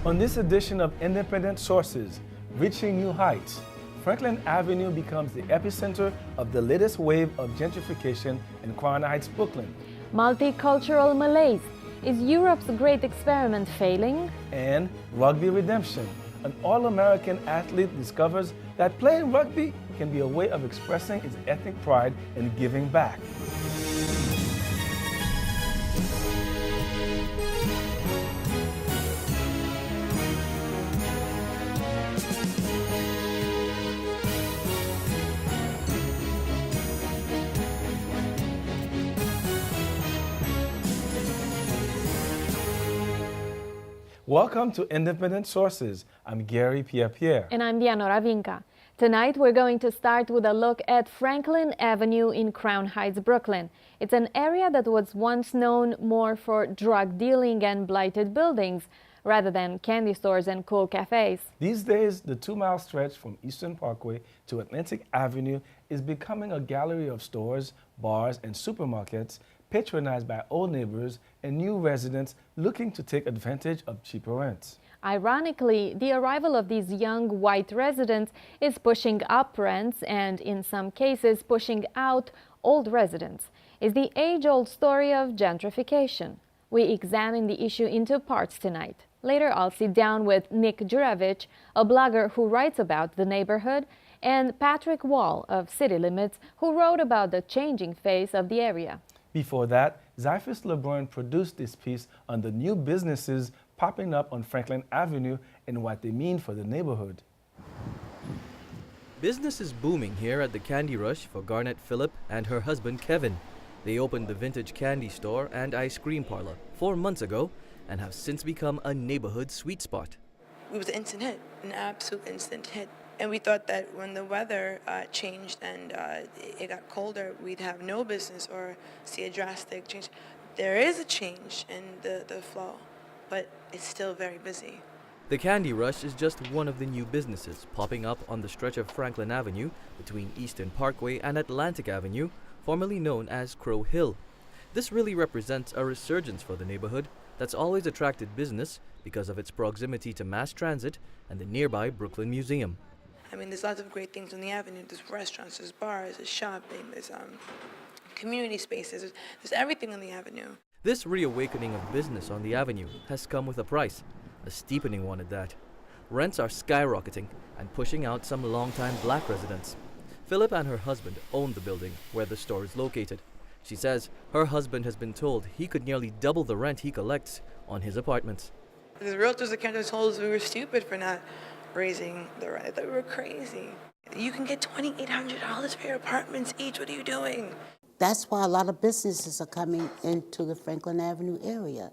On this edition of Independent Sources, Reaching New Heights, Franklin Avenue becomes the epicenter of the latest wave of gentrification in Crown Heights, Brooklyn. Multicultural malaise. Is Europe's great experiment failing? And Rugby Redemption. An all-American athlete discovers that playing rugby can be a way of expressing its ethnic pride and giving back. Welcome to Independent Sources. I'm Gary Pierre-Pierre. And I'm Diana Ravinka. Tonight we're going to start with a look at Franklin Avenue in Crown Heights, Brooklyn. It's an area that was once known more for drug dealing and blighted buildings, rather than candy stores and cool cafes. These days, the 2-mile stretch from Eastern Parkway to Atlantic Avenue is becoming a gallery of stores, bars, and supermarkets patronized by old neighbors and new residents looking to take advantage of cheaper rents. Ironically, the arrival of these young white residents is pushing up rents and, in some cases, pushing out old residents. It's the age-old story of gentrification. We examine the issue in 2 parts tonight. Later, I'll sit down with Nick Jurevich, a blogger who writes about the neighborhood, and Patrick Wall of City Limits, who wrote about the changing face of the area. Before that, Zyphus LeBrun produced this piece on the new businesses popping up on Franklin Avenue and what they mean for the neighborhood. Business is booming here at the Candy Rush for Garnet Phillip and her husband Kevin. They opened the vintage candy store and ice cream parlor 4 months ago and have since become a neighborhood sweet spot. It was an instant hit, an absolute instant hit. And we thought that when the weather changed and it got colder, we'd have no business or see a drastic change. There is a change in the flow, but it's still very busy. The Candy Rush is just one of the new businesses popping up on the stretch of Franklin Avenue between Eastern Parkway and Atlantic Avenue, formerly known as Crow Hill. This really represents a resurgence for the neighborhood that's always attracted business because of its proximity to mass transit and the nearby Brooklyn Museum. I mean, there's lots of great things on the avenue. There's restaurants, there's bars, there's shopping, there's community spaces, there's everything on the avenue. This reawakening of business on the avenue has come with a price, a steepening one at that. Rents are skyrocketing and pushing out some longtime black residents. Phillip and her husband own the building where the store is located. She says her husband has been told he could nearly double the rent he collects on his apartments. The realtors that came to us told us we were stupid for not raising the rent. I thought we were crazy. You can get $2,800 for your apartments each. What are you doing? That's why a lot of businesses are coming into the Franklin Avenue area,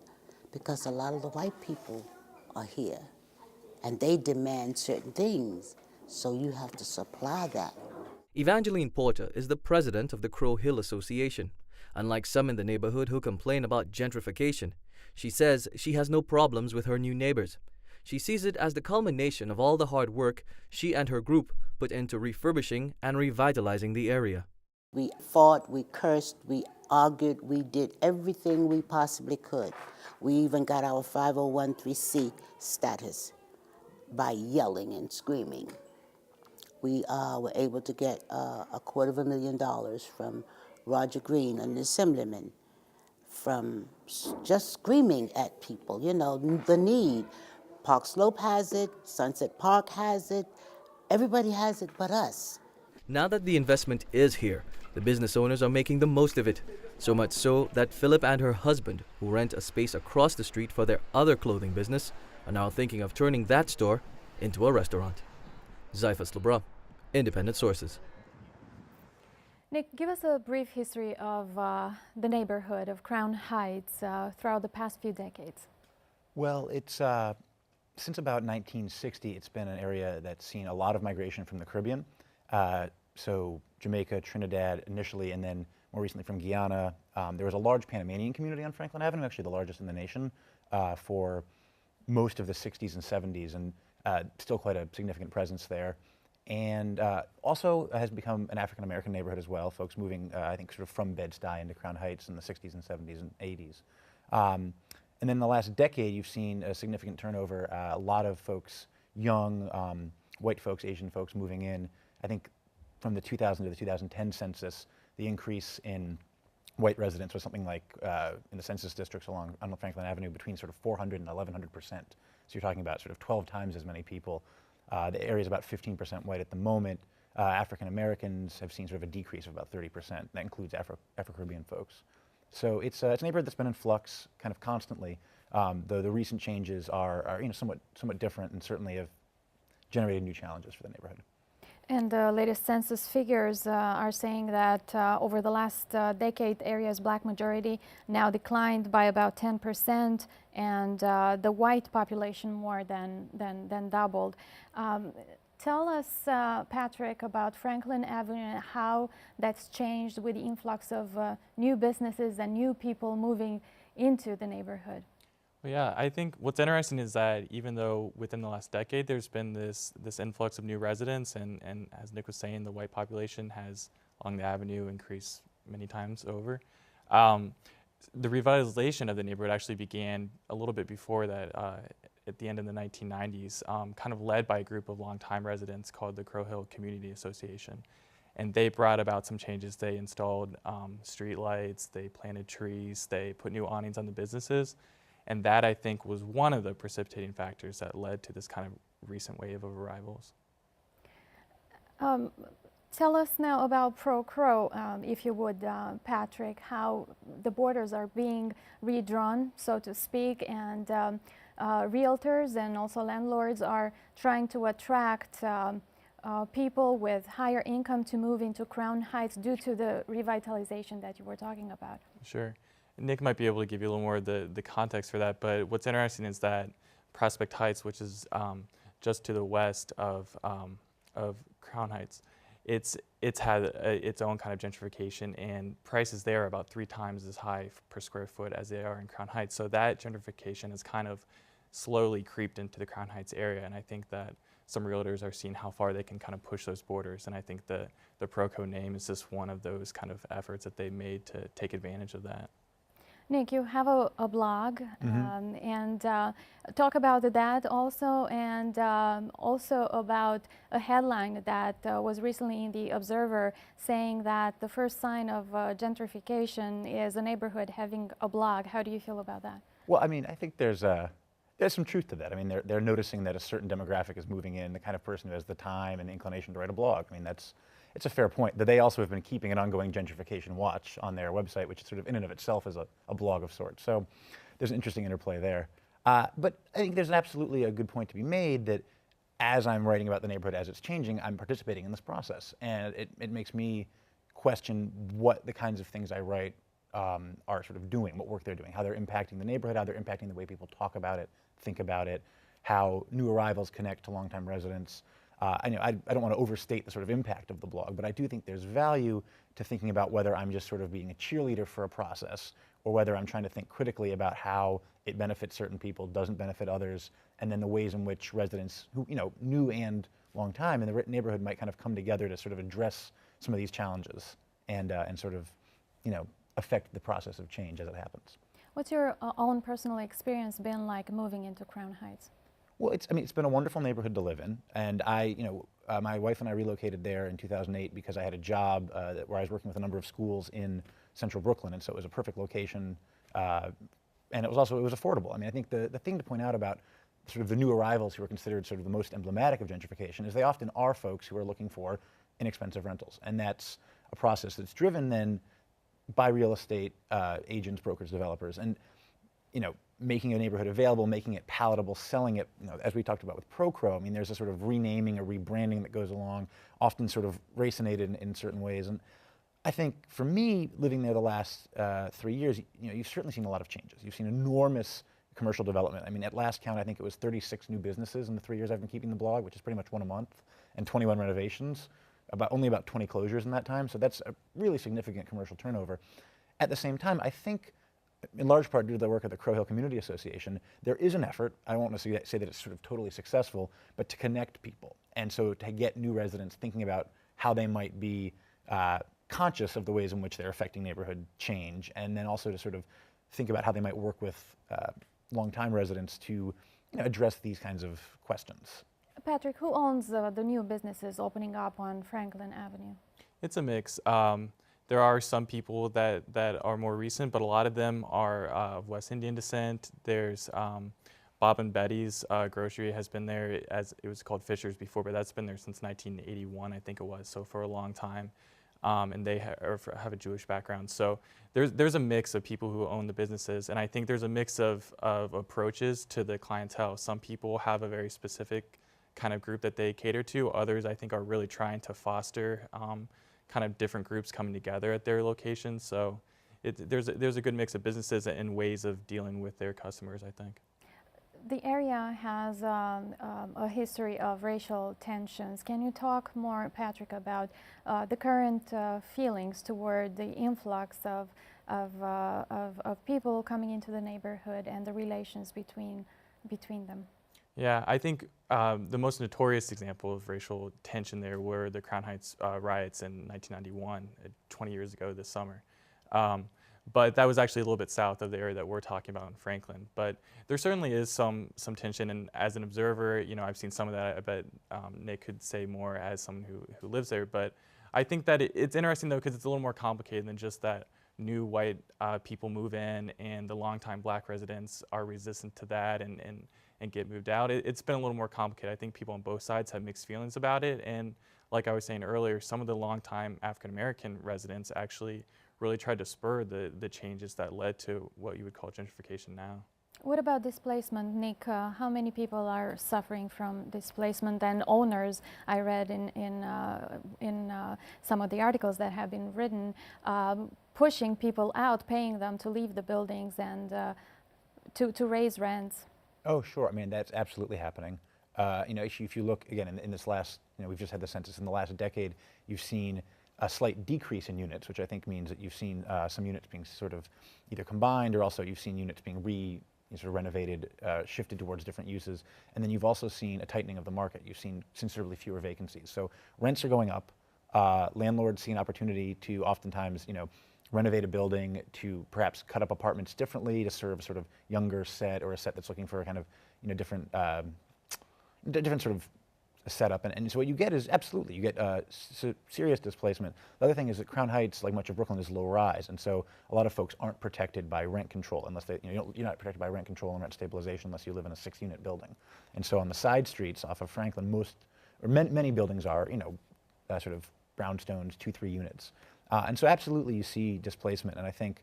because a lot of the white people are here and they demand certain things. So you have to supply that. Evangeline Porter is the president of the Crow Hill Association. Unlike some in the neighborhood who complain about gentrification, she says she has no problems with her new neighbors. She sees it as the culmination of all the hard work she and her group put into refurbishing and revitalizing the area. We fought, we cursed, we argued, we did everything we possibly could. We even got our 501(c) status by yelling and screaming. We were able to get $250,000 from Roger Green, an assemblyman, from just screaming at people, you know, the need. Park Slope has it, Sunset Park has it, everybody has it but us. Now that the investment is here, the business owners are making the most of it. So much so that Phillip and her husband, who rent a space across the street for their other clothing business, are now thinking of turning that store into a restaurant. Zyphus LeBrun, Independent Sources. Nick, give us a brief history of the neighborhood of Crown Heights throughout the past few decades. Well, it's since about 1960, it's been an area that's seen a lot of migration from the Caribbean. So Jamaica, Trinidad initially, and then more recently from Guyana. There was a large Panamanian community on Franklin Avenue, actually the largest in the nation, for most of the 60s and 70s, and still quite a significant presence there. And also has become an African-American neighborhood as well, folks moving, I think, sort of from Bed-Stuy into Crown Heights in the 60s and 70s and 80s. And then in the last decade, you've seen a significant turnover, a lot of folks, young, white folks, Asian folks moving in. I think from the 2000 to the 2010 census, the increase in white residents was something like, in the census districts along Franklin Avenue, between sort of 400 and 1100%. So you're talking about sort of 12 times as many people. The area is about 15% white at the moment. African Americans have seen sort of a decrease of about 30%. That includes Afro-Caribbean folks. So it's a neighborhood that's been in flux kind of constantly, though the recent changes are somewhat different and certainly have generated new challenges for the neighborhood. And the latest census figures are saying that over the last decade, the area's black majority now declined by about 10%, and the white population more than doubled. Tell us, Patrick, about Franklin Avenue and how that's changed with the influx of new businesses and new people moving into the neighborhood. Well, yeah, I think what's interesting is that even though within the last decade there's been this influx of new residents, and as Nick was saying, the white population has along the avenue increased many times over. The revitalization of the neighborhood actually began a little bit before that, at the end of the 1990s, kind of led by a group of longtime residents called the Crow Hill Community Association. And they brought about some changes. They installed street lights, they planted trees, they put new awnings on the businesses. And that, I think, was one of the precipitating factors that led to this kind of recent wave of arrivals. Tell us now about Pro-Crow, if you would, Patrick, how the borders are being redrawn, so to speak, and realtors and also landlords are trying to attract people with higher income to move into Crown Heights due to the revitalization that you were talking about. Sure. Nick might be able to give you a little more of the context for that, but what's interesting is that Prospect Heights, which is just to the west of Crown Heights, it's had its own kind of gentrification, and prices there are about 3 times as high per square foot as they are in Crown Heights. So that gentrification has kind of slowly creeped into the Crown Heights area, and I think that some realtors are seeing how far they can kind of push those borders, and I think the Pro-Co name is just one of those kind of efforts that they made to take advantage of that. Nick, you have a blog, and talk about that also, and also about a headline that was recently in the Observer saying that the first sign of gentrification is a neighborhood having a blog. How do you feel about that? Well, I mean, I think there's some truth to that. I mean, they're noticing that a certain demographic is moving in, the kind of person who has the time and the inclination to write a blog. I mean, it's a fair point. That they also have been keeping an ongoing gentrification watch on their website, which sort of in and of itself is a blog of sorts. So there's an interesting interplay there. But I think there's absolutely a good point to be made that as I'm writing about the neighborhood as it's changing, I'm participating in this process. And it makes me question what the kinds of things I write are sort of doing, what work they're doing, how they're impacting the neighborhood, how they're impacting the way people talk about it, think about it, how new arrivals connect to longtime residents. I don't want to overstate the sort of impact of the blog, but I do think there's value to thinking about whether I'm just sort of being a cheerleader for a process or whether I'm trying to think critically about how it benefits certain people, doesn't benefit others, and then the ways in which residents who, new and long time in the neighborhood might kind of come together to sort of address some of these challenges and sort of, affect the process of change as it happens. What's your own personal experience been like moving into Crown Heights? Well, it's been a wonderful neighborhood to live in, and my wife and I relocated there in 2008 because I had a job where I was working with a number of schools in central Brooklyn, and so it was a perfect location, and it was affordable. I mean, I think the thing to point out about sort of the new arrivals who are considered sort of the most emblematic of gentrification is they often are folks who are looking for inexpensive rentals, and that's a process that's driven then by real estate agents, brokers, developers, and making a neighborhood available, making it palatable, selling it, as we talked about with Pro-Crow. I mean, there's a sort of renaming, a rebranding that goes along, often sort of racinated in certain ways. And I think for me, living there the last 3 years, you've certainly seen a lot of changes. You've seen enormous commercial development. I mean, at last count, I think it was 36 new businesses in the 3 years I've been keeping the blog, which is pretty much one a month, and 21 renovations, only about 20 closures in that time. So that's a really significant commercial turnover. At the same time, I think in large part due to the work of the Crow Hill Community Association, there is an effort, I won't necessarily say that it's sort of totally successful, but to connect people. And so to get new residents thinking about how they might be conscious of the ways in which they're affecting neighborhood change, and then also to sort of think about how they might work with longtime residents to address these kinds of questions. Patrick, who owns the new businesses opening up on Franklin Avenue? It's a mix. There are some people that are more recent, but a lot of them are of West Indian descent. There's Bob and Betty's grocery has been there, as it was called Fisher's before, but that's been there since 1981, I think it was, so for a long time. And they have a Jewish background. So there's a mix of people who own the businesses, and I think there's a mix of approaches to the clientele. Some people have a very specific kind of group that they cater to. Others, I think, are really trying to foster kind of different groups coming together at their locations. So there's a good mix of businesses and ways of dealing with their customers, I think. The area has a history of racial tensions. Can you talk more, Patrick, about the current feelings toward the influx of people coming into the neighborhood and the relations between them? Yeah, I think the most notorious example of racial tension there were the Crown Heights riots in 1991, 20 years ago this summer. But that was actually a little bit south of the area that we're talking about in Franklin. But there certainly is some tension, and as an observer, I've seen some of that. I bet Nick could say more as someone who lives there. But I think that it's interesting, though, because it's a little more complicated than just that new white people move in and the longtime black residents are resistant to that and get moved out. It's been a little more complicated. I think people on both sides have mixed feelings about it. And like I was saying earlier, some of the longtime African-American residents actually really tried to spur the changes that led to what you would call gentrification now. What about displacement, Nick? How many people are suffering from displacement? And owners, I read in some of the articles that have been written, pushing people out, paying them to leave the buildings and to raise rents. Oh, sure. I mean, that's absolutely happening. If you look again in this last, we've just had the census. In the last decade, you've seen a slight decrease in units, which I think means that you've seen some units being sort of either combined, or also you've seen units being sort of renovated, shifted towards different uses. And then you've also seen a tightening of the market. You've seen considerably fewer vacancies. So rents are going up. Landlords see an opportunity to oftentimes, renovate a building, to perhaps cut up apartments differently to serve a sort of younger set, or a set that's looking for a kind of, different sort of setup. And so what you get is, absolutely, you get serious displacement. The other thing is that Crown Heights, like much of Brooklyn, is low rise, and so a lot of folks aren't protected by rent control unless they, you're not protected by rent control and rent stabilization unless you live in a 6-unit building. And so on the side streets off of Franklin, many buildings are, sort of brownstones, 2-3 units. And so absolutely you see displacement, and I think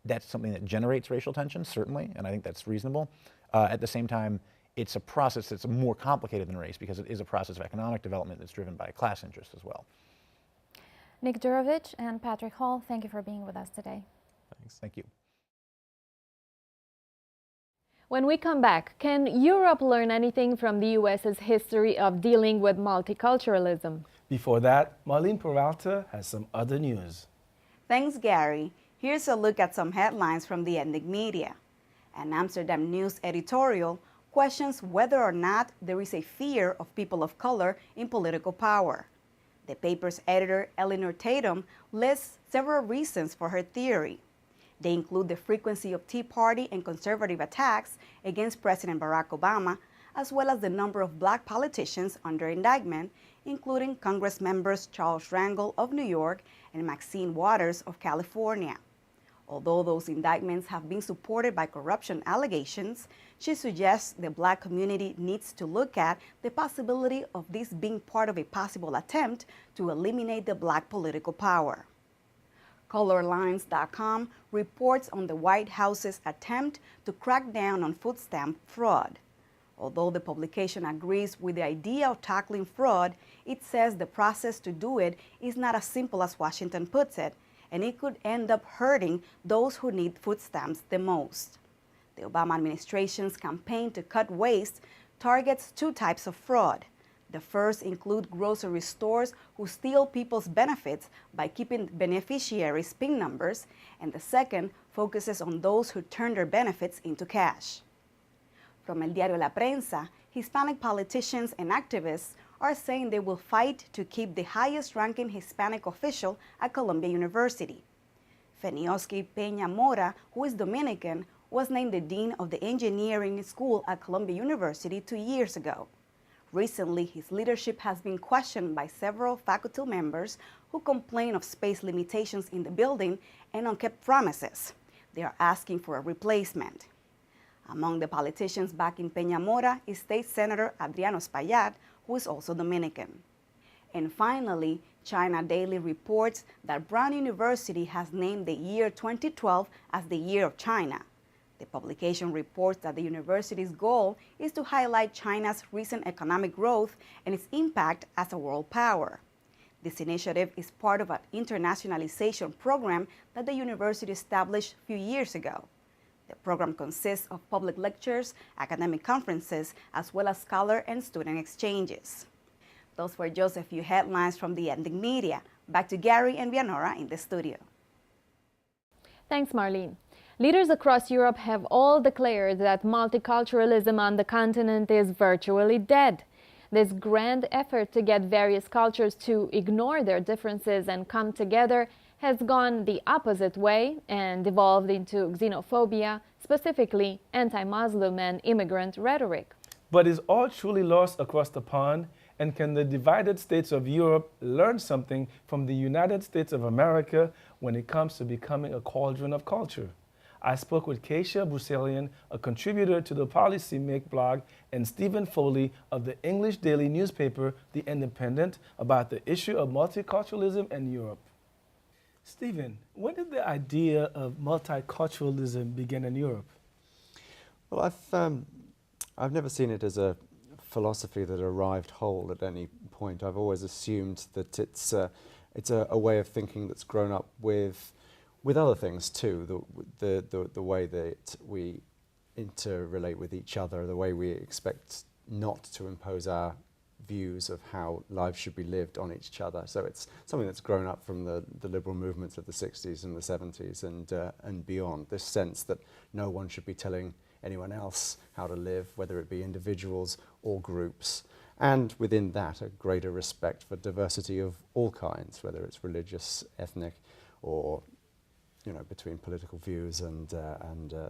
that's something that generates racial tension, certainly, and I think that's reasonable. At the same time, it's a process that's more complicated than race, because it is a process of economic development that's driven by class interests as well. Nick Jurovich and Patrick Hall, thank you for being with us today. Thanks. Thank you. When we come back, can Europe learn anything from the U.S.'s history of dealing with multiculturalism? Before that, Marlene Peralta has some other news. Thanks, Gary. Here's a look at some headlines from the ethnic media. An Amsterdam News editorial questions whether or not there is a fear of people of color in political power. The paper's editor, Eleanor Tatum, lists several reasons for her theory. They include the frequency of Tea Party and conservative attacks against President Barack Obama, as well as the number of black politicians under indictment, including Congress members Charles Rangel of New York and Maxine Waters of California. Although those indictments have been supported by corruption allegations, she suggests the black community needs to look at the possibility of this being part of a possible attempt to eliminate the black political power. Colorlines.com reports on the White House's attempt to crack down on food stamp fraud. Although the publication agrees with the idea of tackling fraud, it says the process to do it is not as simple as Washington puts it, and it could end up hurting those who need food stamps the most. The Obama administration's campaign to cut waste targets 2 types of fraud. The first include grocery stores who steal people's benefits by keeping beneficiaries' PIN numbers, and the second focuses on those who turn their benefits into cash. From El Diario La Prensa, Hispanic politicians and activists are saying they will fight to keep the highest-ranking Hispanic official at Columbia University. Fenioski Peña Mora, who is Dominican, was named the Dean of the Engineering School at Columbia University 2 years ago. Recently, his leadership has been questioned by several faculty members who complain of space limitations in the building and unkept promises. They are asking for a replacement. Among the politicians backing Peña Mora is State Senator Adriano Espaillat, who is also Dominican. And finally, China Daily reports that Brown University has named the year 2012 as the Year of China. The publication reports that the university's goal is to highlight China's recent economic growth and its impact as a world power. This initiative is part of an internationalization program that the university established a few years ago. The program consists of public lectures, academic conferences, as well as scholar and student exchanges. Those were just a few headlines from the ethnic media. Back to Gary and Vianora in the studio. Thanks, Marlene. Leaders across Europe have all declared that multiculturalism on the continent is virtually dead. This grand effort to get various cultures to ignore their differences and come together has gone the opposite way and evolved into xenophobia, specifically anti-Muslim and immigrant rhetoric. But is all truly lost across the pond? And can the divided states of Europe learn something from the United States of America when it comes to becoming a cauldron of culture? I spoke with Keisha Bruselian, a contributor to the Policy Make blog, and Stephen Foley of the English daily newspaper, The Independent, about the issue of multiculturalism in Europe. Stephen, when did the idea of multiculturalism begin in Europe? Well, I've never seen it as a philosophy that arrived whole at any point. I've always assumed that it's a way of thinking that's grown up with other things too, the way that we interrelate with each other, the way we expect not to impose our views of how lives should be lived on each other. So it's something that's grown up from the liberal movements of the 60s and the 70s and beyond, this sense that no one should be telling anyone else how to live, whether it be individuals or groups. And within that, a greater respect for diversity of all kinds, whether it's religious, ethnic, or between political views and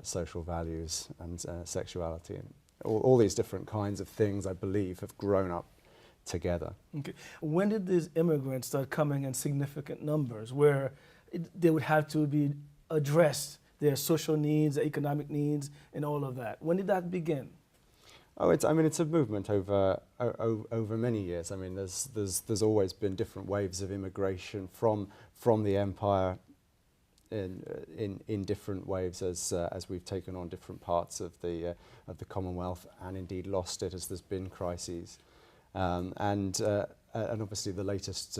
social values and sexuality. And all these different kinds of things, I believe, have grown up together. Okay. When did these immigrants start coming in significant numbers where they would have to be addressed, their social needs, their economic needs, and all of that? When did that begin? Oh, it's a movement over many years. I mean, there's always been different waves of immigration from the empire in different waves as we've taken on different parts of the Commonwealth and indeed lost it as there's been crises. And obviously the latest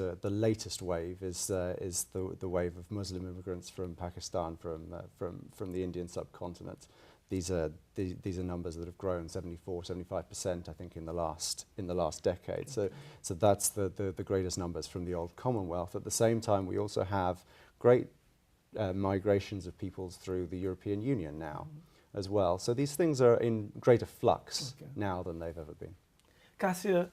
wave is the wave of Muslim immigrants from Pakistan, from the Indian subcontinent. These are numbers that have grown 75%, I think, in the last decade. So that's the greatest numbers from the old Commonwealth. At the same time, we also have great migrations of peoples through the European Union now as well. So these things are in greater flux now than they've ever been. Cassia,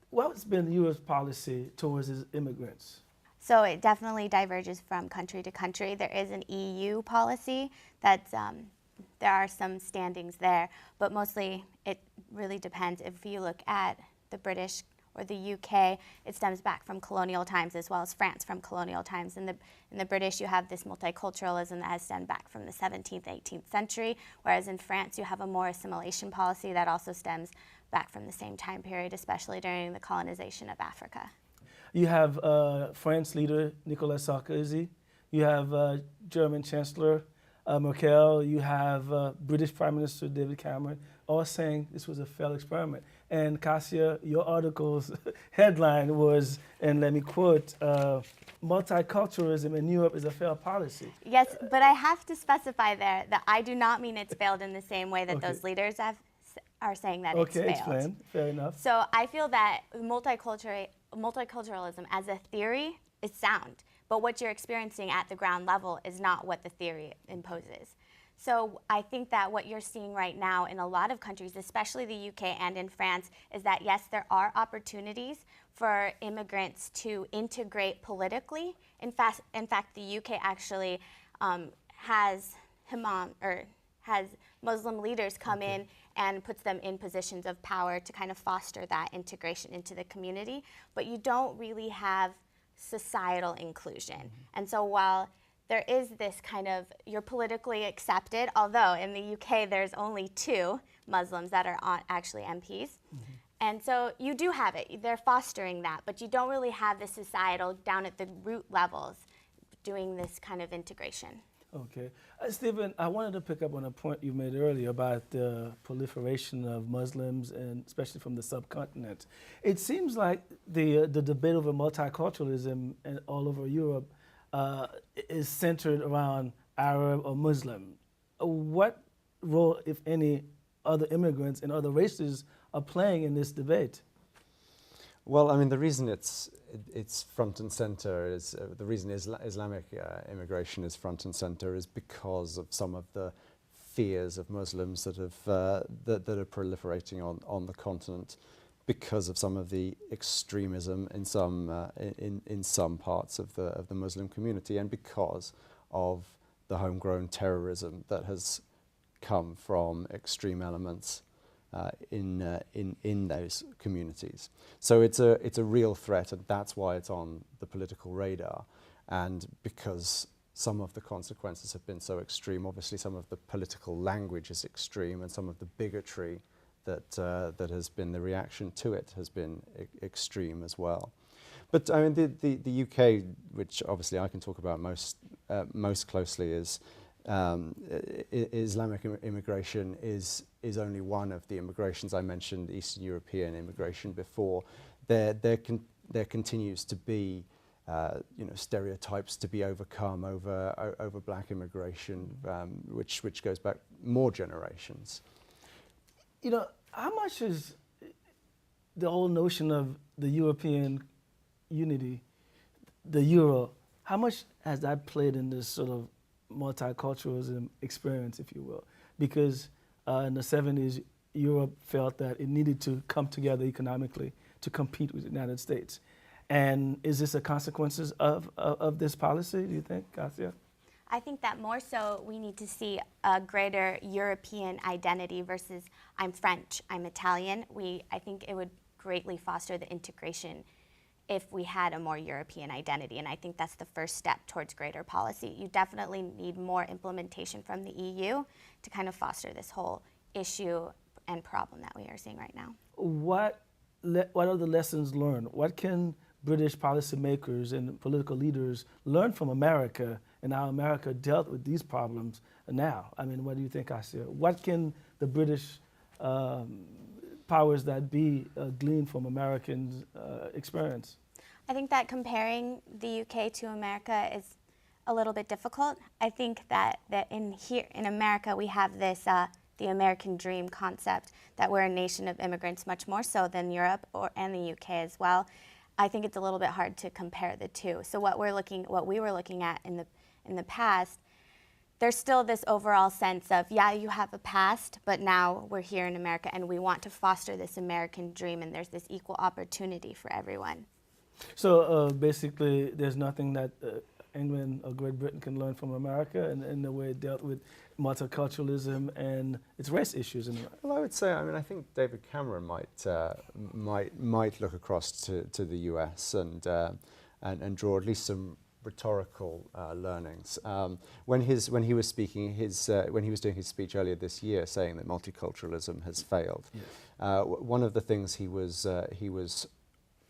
what's been Europe's policy towards its immigrants? So it definitely diverges from country to country. There is an EU policy that's, there are some standings there, but mostly it really depends. If you look at the British or the UK, it stems back from colonial times, as well as France from colonial times. In the British, you have this multiculturalism that has stemmed back from the 17th, 18th century, whereas in France, you have a more assimilation policy that also stems back from the same time period, especially during the colonization of Africa. You have French leader Nicolas Sarkozy, you have German Chancellor Merkel, you have British Prime Minister David Cameron, all saying this was a failed experiment. And Cassia, your article's headline was, and let me quote, multiculturalism in Europe is a failed policy. Yes, but I have to specify there that I do not mean it's failed in the same way that those leaders are saying that it's failed. Explain. Fair enough. So I feel that multiculturalism as a theory is sound, but what you're experiencing at the ground level is not what the theory imposes. So I think that what you're seeing right now in a lot of countries, especially the UK and in France, is that yes, there are opportunities for immigrants to integrate politically. In fact, the UK actually has has Muslim leaders come in and puts them in positions of power to kind of foster that integration into the community, but you don't really have societal inclusion. And so while there is this kind of, you're politically accepted, although in the UK there's only 2 Muslims that are actually MPs. And so you do have it, they're fostering that, but you don't really have the societal down at the root levels doing this kind of integration. Okay. Stephen, I wanted to pick up on a point you made earlier about the proliferation of Muslims, and especially from the subcontinent. It seems like the debate over multiculturalism all over Europe is centered around Arab or Muslim. What role, if any, other immigrants and other races are playing in this debate? Well, I mean, the reason it's front and center is the reason Islamic immigration is front and center is because of some of the fears of Muslims that have that are proliferating on the continent, because of some of the extremism in some parts of the Muslim community, and because of the homegrown terrorism that has come from extreme elements in those communities. So it's a real threat, and that's why it's on the political radar. And because some of the consequences have been so extreme, obviously some of the political language is extreme, and some of the bigotry that has been the reaction to it has been extreme as well. But I mean, the UK, which obviously I can talk about most closely, is Islamic immigration is only one of the immigrations. I mentioned Eastern European immigration before. There continues to be stereotypes to be overcome over black immigration, which goes back more generations. You know, how much is the whole notion of the European unity, the Euro, how much has that played in this sort of multiculturalism experience, if you will? Because in the 70s, Europe felt that it needed to come together economically to compete with the United States. And is this a consequences of this policy, do you think, Kasia? I think that more so we need to see a greater European identity versus I'm French, I'm Italian. I think it would greatly foster the integration if we had a more European identity, and I think that's the first step towards greater policy. You definitely need more implementation from the EU to kind of foster this whole issue and problem that we are seeing right now. What are the lessons learned? What can British policymakers and political leaders learn from America and how America dealt with these problems now? I mean, what do you think, Asia? What can the British powers that be glean from American experience? I think that comparing the UK to America is a little bit difficult. I think that in America we have this the American dream concept, that we're a nation of immigrants much more so than Europe and the UK as well. I think it's a little bit hard to compare the two. So what we were looking at in the past, there's still this overall sense of, yeah, you have a past, but now we're here in America and we want to foster this American dream, and there's this equal opportunity for everyone. So basically, there's nothing that England or Great Britain can learn from America in the way it dealt with multiculturalism and its race issues in America. Well, I would say, I mean, I think David Cameron might look across to the US and draw at least some rhetorical learnings. When he was speaking, when he was doing his speech earlier this year, saying that multiculturalism has failed, yes. One of the things he was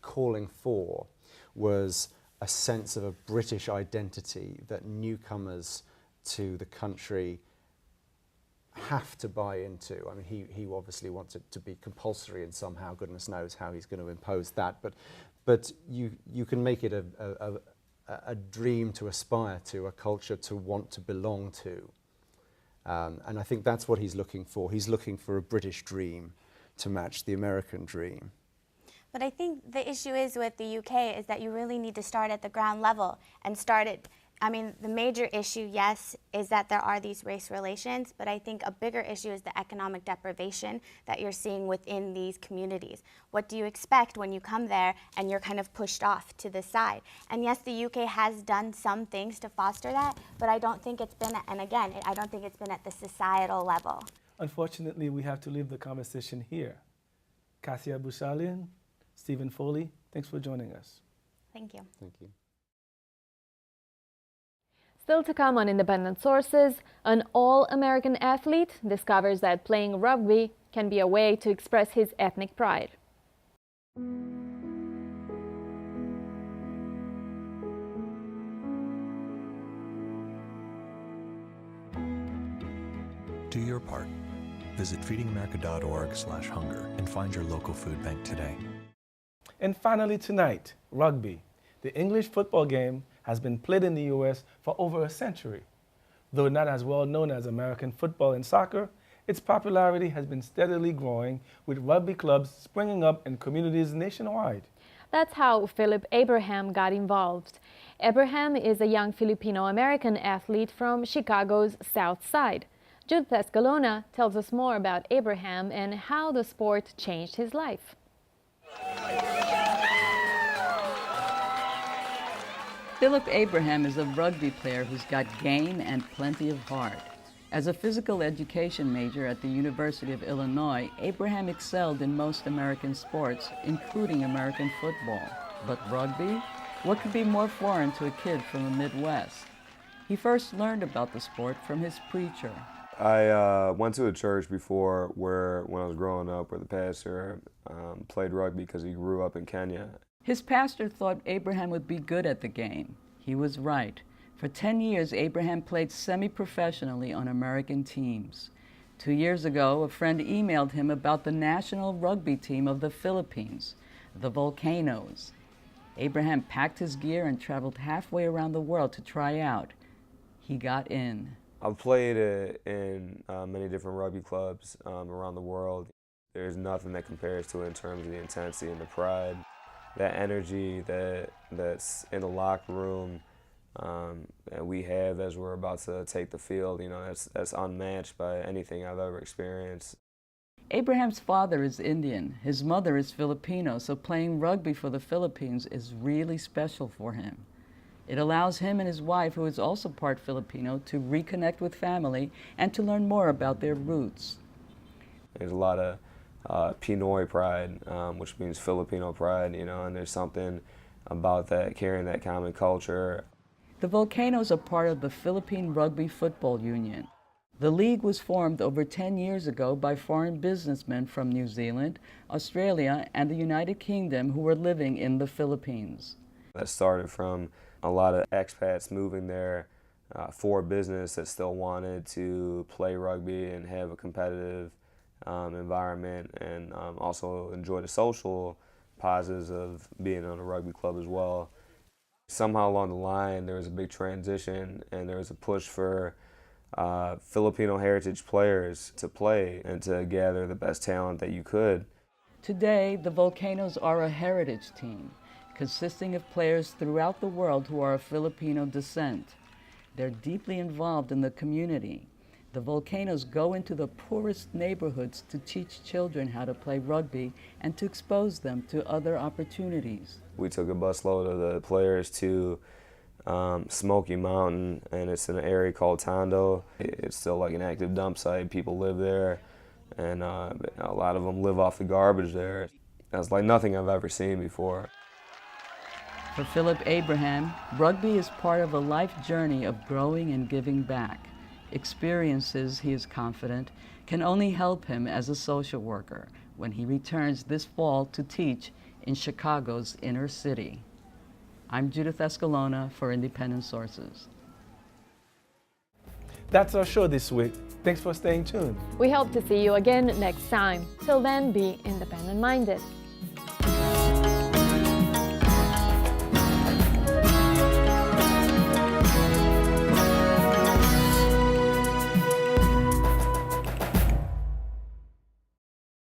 calling for was a sense of a British identity that newcomers to the country have to buy into. I mean, he obviously wants it to be compulsory, and somehow goodness knows how he's going to impose that. But you can make it a dream to aspire to, a culture to want to belong to. And I think that's what he's looking for. He's looking for a British dream to match the American dream. But I think the issue is with the UK is that you really need to start at the ground level and start it I mean, the major issue, yes, is that there are these race relations, but I think a bigger issue is the economic deprivation that you're seeing within these communities. What do you expect when you come there and you're kind of pushed off to the side? And yes, the UK has done some things to foster that, but I don't think it's been, and again, I don't think it's been at the societal level. Unfortunately, we have to leave the conversation here. Cassia Bouchalian, Stephen Foley, thanks for joining us. Thank you. Thank you. Still to come on Independent Sources, an all-American athlete discovers that playing rugby can be a way to express his ethnic pride. Do your part. Visit feedingamerica.org/hunger and find your local food bank today. And finally tonight, rugby. The English football game has been played in the U.S. for over a century. Though not as well known as American football and soccer, its popularity has been steadily growing, with rugby clubs springing up in communities nationwide. That's how Philip Abraham got involved. Abraham is a young Filipino-American athlete from Chicago's South Side. Judith Escalona tells us more about Abraham and how the sport changed his life. Philip Abraham is a rugby player who's got game and plenty of heart. As a physical education major at the University of Illinois, Abraham excelled in most American sports, including American football. But rugby? What could be more foreign to a kid from the Midwest? He first learned about the sport from his preacher. I went to a church before when I was growing up, where the pastor played rugby because he grew up in Kenya. His pastor thought Abraham would be good at the game. He was right. For 10 years, Abraham played semi-professionally on American teams. 2 years ago, a friend emailed him about the national rugby team of the Philippines, the Volcanoes. Abraham packed his gear and traveled halfway around the world to try out. He got in. I've played in many different rugby clubs around the world. There's nothing that compares to it in terms of the intensity and the pride. That energy that's in the locker room and we have as we're about to take the field, you know, that's unmatched by anything I've ever experienced. Abraham's father is Indian. His mother is Filipino, so playing rugby for the Philippines is really special for him. It allows him and his wife, who is also part Filipino, to reconnect with family and to learn more about their roots. There's a lot of Pinoy pride, which means Filipino pride, you know, and there's something about that, carrying that common culture. The Volcanoes are part of the Philippine Rugby Football Union. The league was formed over 10 years ago by foreign businessmen from New Zealand, Australia, and the United Kingdom who were living in the Philippines. That started from a lot of expats moving there for business that still wanted to play rugby and have a competitive environment, and also enjoy the social positives of being on a rugby club as well. Somehow along the line there was a big transition and there was a push for Filipino heritage players to play and to gather the best talent that you could. Today, the Volcanoes are a heritage team consisting of players throughout the world who are of Filipino descent. They're deeply involved in the community. The Volcanoes go into the poorest neighborhoods to teach children how to play rugby and to expose them to other opportunities. We took a busload of the players to Smoky Mountain, and it's in an area called Tondo. It's still like an active dump site. People live there, and a lot of them live off the garbage there. That's like nothing I've ever seen before. For Philip Abraham, rugby is part of a life journey of growing and giving back. Experiences, he is confident, can only help him as a social worker when he returns this fall to teach in Chicago's inner city. I'm Judith Escalona for Independent Sources. That's our show this week. Thanks for staying tuned. We hope to see you again next time. Till then, be independent-minded.